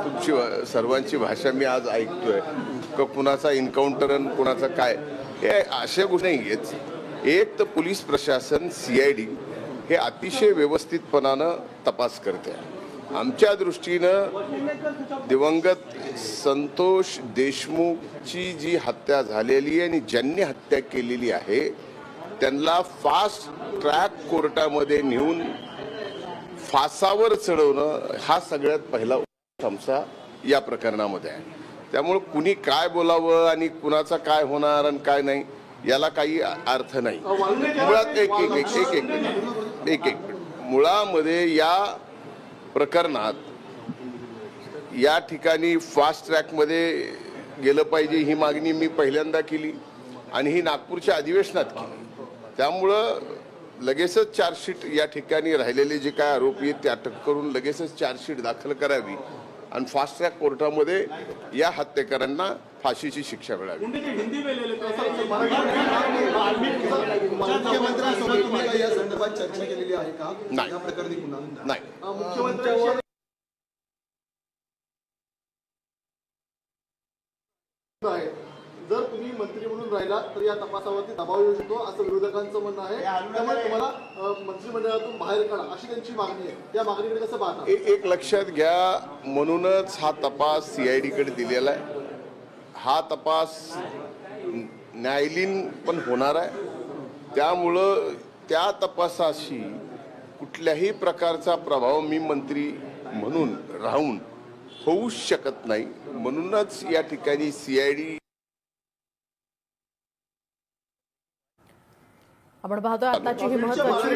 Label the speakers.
Speaker 1: तुमची सर्वांची भाषा मी आज ऐकतोय का कुणाचा एन्काउंटर आणि कुणाचा काय, हे अशा गोष्टी नाही आहेत. एक तर पोलीस प्रशासन CID हे अतिशय व्यवस्थितपणानं तपास करते. आमच्या दृष्टीनं दिवंगत संतोष देशमुखची जी हत्या झालेली आहे आणि ज्यांनी हत्या केलेली आहे त्यांना फास्ट ट्रॅक कोर्टामध्ये नेऊन फासावर चढवणं हा सगळ्यात पहिला आमचा या प्रकरणामध्ये आहे. त्यामुळे कुणी काय बोलावं आणि कुणाचा काय होणार आणि काय नाही याला काही अर्थ नाही. मुळात एक मुळामध्ये या प्रकरणात या ठिकाणी फास्ट ट्रॅकमध्ये गेलं पाहिजे ही मागणी मी पहिल्यांदा केली आणि ही नागपूरच्या अधिवेशनात केली. त्यामुळं लगेचच चार्जशीट या ठिकाणी राहिलेले जे काय आरोपी आहेत ते अटक करून लगेचच चार्जशीट दाखल करावी आणि फास्ट ट्रॅक कोर्टामध्ये या हत्येकरांना फाशीची शिक्षा मिळावी. नाही.
Speaker 2: जर तुम्ही मंत्री म्हणून राहिला तर या तपासावरती दबाव येऊ शकतो असं विरोधकांचं म्हणणं आहे. त्यामुळे तुम्हाला मंत्रिमंडळातून बाहेर काढा अशी त्यांची मागणी आहे. त्या मागणीकडे कसं पाहता?
Speaker 1: एक लक्षात घ्या, म्हणूनच हा तपास CID कडे दिलेला आहे. हा तपास न्यायालयीन पण होणार आहे. त्यामुळं त्या तपासाशी कुठल्याही प्रकारचा प्रभाव मी मंत्री म्हणून राहून होऊ शकत नाही. म्हणूनच या ठिकाणी CID
Speaker 3: आपण पाहतोय आताची ही महत्त्वाची